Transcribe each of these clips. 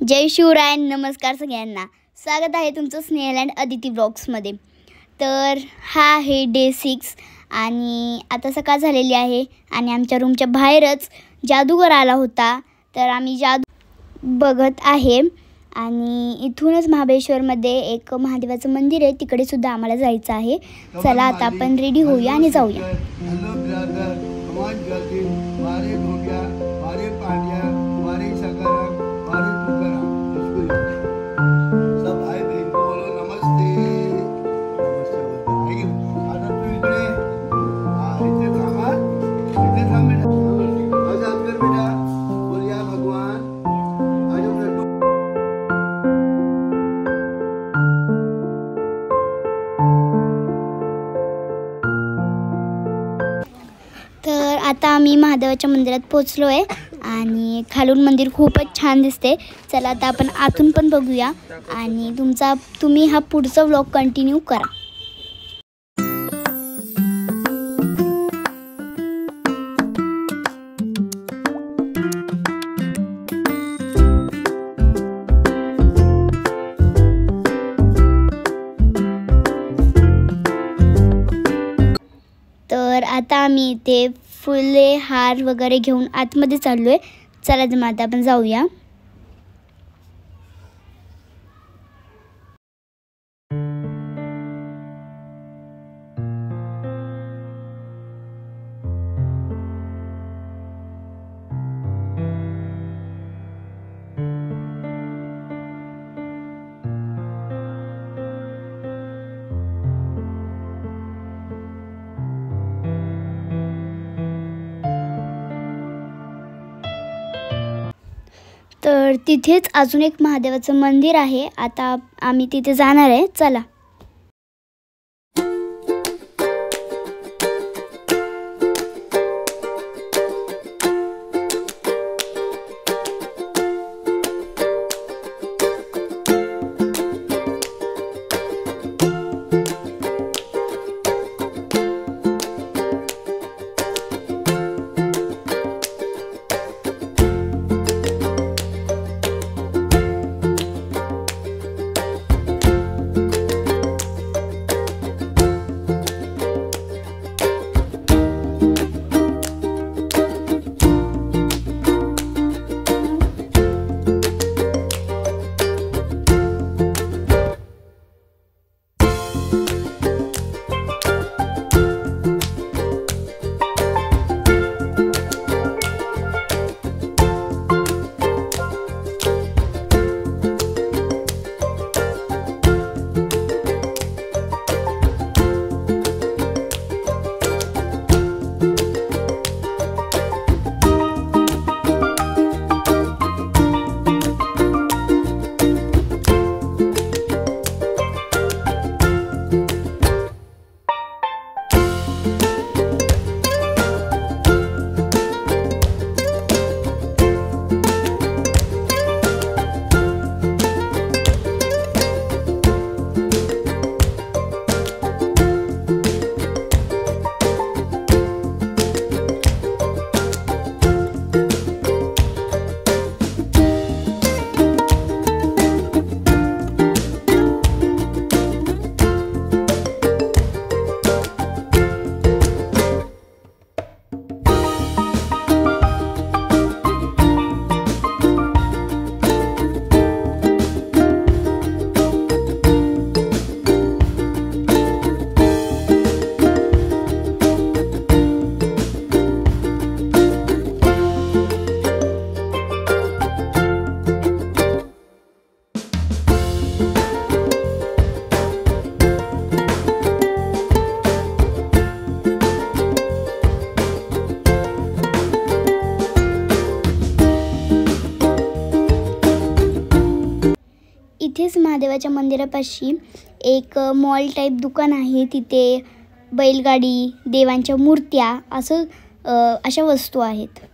जय शिवराय. नमस्कार सगळ्यांना. स्वागत आहे तुमचं स्नेहल अँड अदिती ब्लॉग्समध्ये. तर हा आहे डे 6 आणि आता सकाळ झालेली आहे आणि आमच्या रूमच्या बाहेरच जादूगर आला होता. तर आम्ही जादू बघत आहे आणि इथूनच महाबळेश्वरमध्ये एक महादेवाचं मंदिर आहे, तिकडे सुद्धा आम्हाला जायचं आहे. चला आता आपण रेडी होऊया आणि जाऊया. तर आता आम्ही महादेवाच्या मंदिरात पोचलो आहे आणि खालून मंदिर खूपच छान दिसते. चला आता आपण आतून पण बघूया आणि तुम्ही हा पुढचा व्लॉग कंटिन्यू करा. तर आता आम्ही इथे फुले हार वगैरे घेऊन आतमध्ये चाललो आहे. चला मग आता आपण जाऊया. तर तिथेच अजून एक महादेवाचं मंदिर आहे. आता आम्ही तिथे जाणार आहे. चला. इथेच महादेवाच्या मंदिरापाशी एक मॉल टाईप दुकान आहे. तिथे बैलगाडी, देवांच्या मूर्त्या अशा वस्तू आहेत.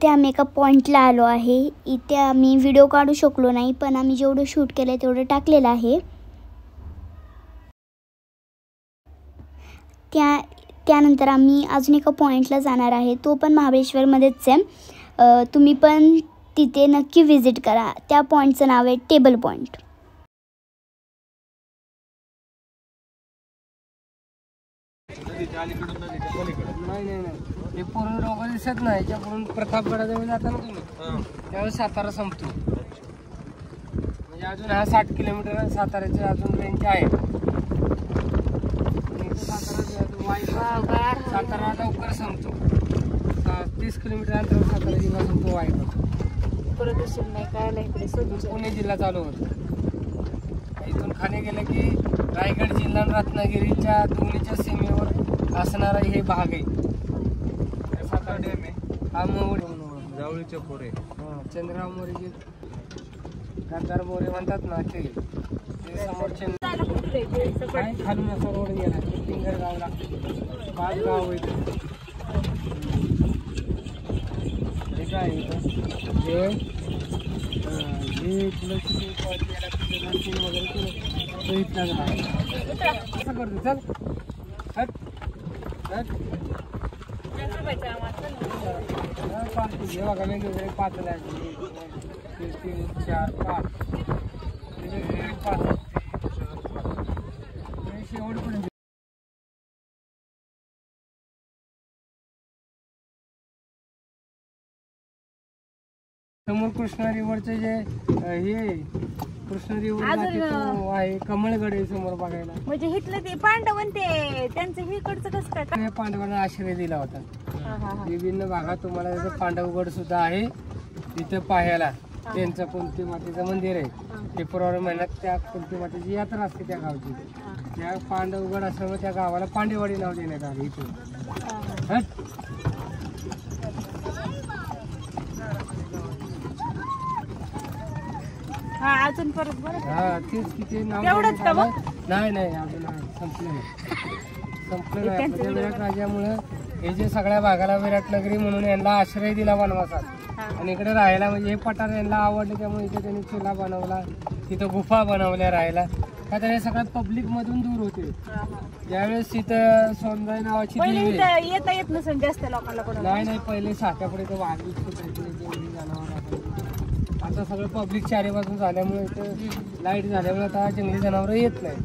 इथे आम्ही एका पॉईंटला आलो आहे. इथे आम्ही व्हिडिओ काढू शकलो नाही, पण आम्ही जेवढं शूट केलं आहे तेवढं टाकलेलं आहे. त्यानंतर आम्ही अजून एका पॉईंटला जाणार आहे, तो पण महाबळेश्वरमध्येच आहे. तुम्ही पण तिथे नक्की व्हिजिट करा. त्या पॉईंटचं नाव आहे टेबल पॉईंट. नाही हे पूर्ण डोंगर दिसत नाही. याच्याकडून प्रतापगडाजवळ जाता ना तुम्ही, त्यावेळेस सातारा संपतो. म्हणजे अजून हा 60 किलोमीटर साताऱ्याचे अजून रेंज आहे. सातारा लवकर संपतो. 30 किलोमीटर अंतरावर सातारा जिल्हा संपतो. पुणे जिल्हा चालू होतो. इथून खाली गेलं की रायगड जिल्हा आणि रत्नागिरीच्या दोन्हीच्या सीमेवर असणारा हे भाग आहे. सातारा डॅम आहे हा. जावळीचे पोरे, चंद्रराव मोरे, गद्दार मोरे म्हणतात ना ते समोरचे. खालून असा रोड गेला पिंगर गावला, 5 गाव आहे. हे काय हे तुला वगैरे असं करतो. चल हट हट. हे बघा वेगवेगळे पातळ आहेत. 3, 4, 5 शेवटपर्यंत. समोर कृष्णा रिव्हरचे जे हे कृष्णा रिव्हर आहे, कमळगड आहे समोर बघायला. म्हणजे हिथलं ते पांडवन ते त्यांचं हिकडचं कसं काय? पांडवांना आश्रय दिला होता. विभिन्न भागात तुम्हाला पांडवगड सुद्धा आहे तिथे पाहायला. त्यांचं कुंती मातेचं मंदिर आहे. फेब्रुवारी महिन्यात त्या कुंती मातेची यात्रा असते त्या गावची. त्या पांडवगड असल्यामुळे त्या गावाला पांडेवाडी नाव देण्यात आले. इथून अजून परत बरं. हा तेच किती नाव एवढंच का मग? नाही अजून संपलं नाही. विराट राजामुळं हे जे सगळ्या भागाला विराटनगरी म्हणून यांना आश्रय दिला वनवासात. आणि इकडे राहायला म्हणजे हे पठार यांना आवडले, त्यामुळे इथे त्यांनी चुला बनवला, तिथं गुफा बनवल्या राहायला. का तर हे सगळ्या पब्लिक मधून दूर होते. ज्यावेळेस तिथं सोनबाई नावाची देवी येता येत नसेल जास्त लोकांना. नाही पहिले साठ्यापुढे तर वाघ जनावर. आता सगळं पब्लिक चारीपासून झाल्यामुळे इथं लाईट झाल्यामुळे आता जंगली जनावर येत नाही.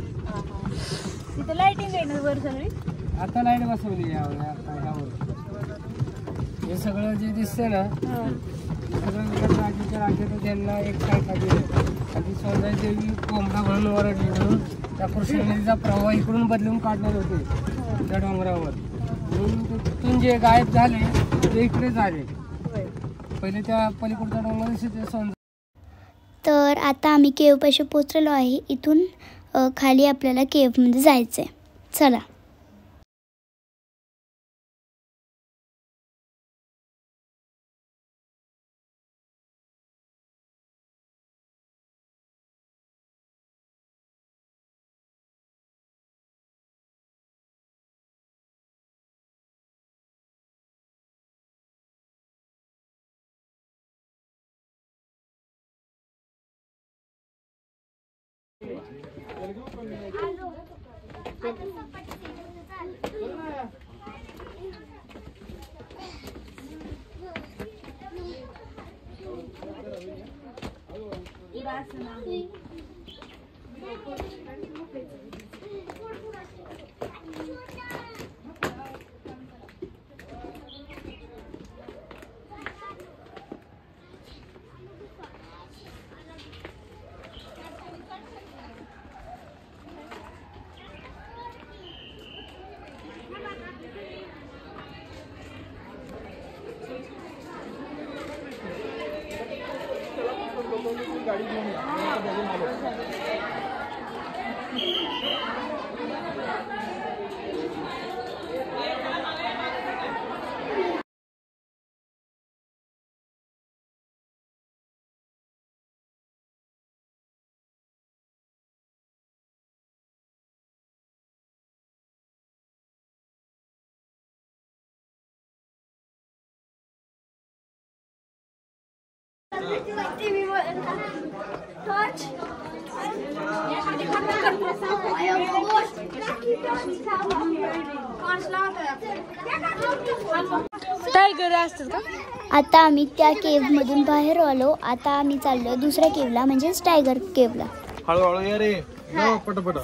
तिथे लाईटिंग आहे ना वर सगळी. आता लाईट बसवली यावर. हे सगळं जे दिसतंय ना सगळं राजाच्या राज्यात त्यांना एक काय खाली आधी सोनबाई देवी कोंबडा म्हणून ओरडली म्हणून त्या कृष्णा नदीचा प्रवाह इकडून बदलून काढणार होते त्या डोंगरावर. म्हणून तिथून जे गायब झाले ते इकडे झाले. पहिले त्या पलीकडच्या डोंगर. तर आता आम्ही केवपाशी पोचलेलो आहे. इथून खाली आपल्याला केवमध्ये जायचं आहे. चला. गाडी घेऊन टायगर असतात का? आता आम्ही त्या केव्हमधून बाहेर आलो. आता आम्ही चाललो दुसऱ्या केव्हला, म्हणजेच टायगर केव्हला. हळूहळू ये रे, पटपट.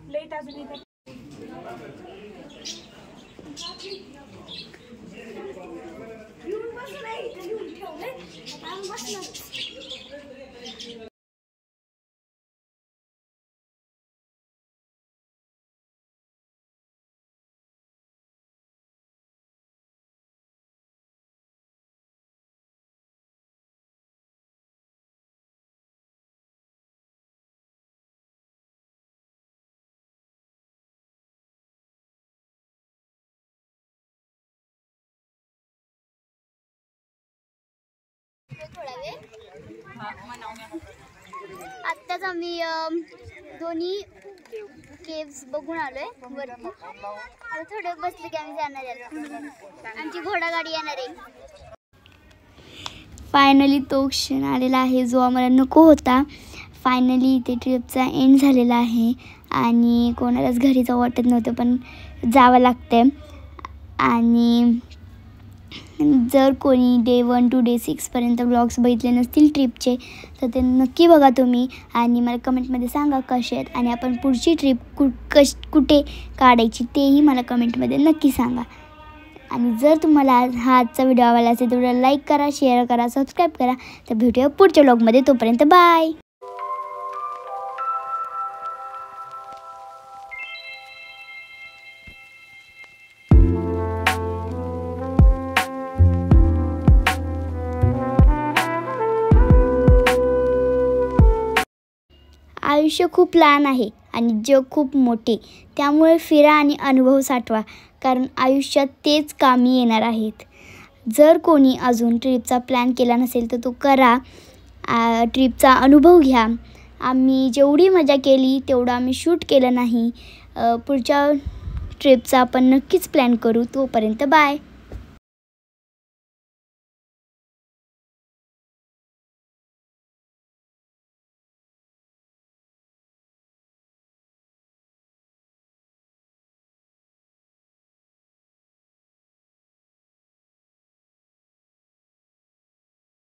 लेट अजून येतात. थोडा वेळ आत्ताच आम्ही दोन्ही केव्स बघून आलोय वरती. आता थोडं बसलं की आम्ही जाणार आहे. आमची घोडागाडी येणार आहे. फायनली तो क्षण आलेला आहे जो आम्हाला नको होता. फायनली इथे ट्रिपचा एंड झालेला आहे आणि कोणालाच घरी जावं वाटत नव्हतं, पण जावं लागतं. आणि जर कोणी डे 1 to डे 6पर्यंत ब्लॉग्स बघितले नसतील ट्रिपचे तर ते नक्की बघा तुम्ही आणि मला कमेंटमध्ये सांगा कसे आहेत आणि आपण पुढची ट्रिप कुठे काढायची तेही मला कमेंटमध्ये नक्की सांगा. आणि जर तुम्हाला हा आजचा व्हिडिओ आवडला असेल तर लाईक करा, शेअर करा, सबस्क्राईब करा. तर भेटूया पुढच्या व्लॉगमध्ये. तोपर्यंत बाय. आयुष्य खूप लहान आहे आणि जग खूप मोठे, त्यामुळे फिरा आणि अनुभव साठवा, कारण आयुष्यात तेच कामी येणार आहेत. जर कोणी अजून ट्रिपचा प्लॅन केला नसेल तर तो करा. ट्रिपचा अनुभव घ्या. आम्ही जेवढी मजा केली तेवढं आम्ही शूट केलं नाही. पुढच्या ट्रिपचा आपण नक्कीच प्लॅन करू. तोपर्यंत बाय.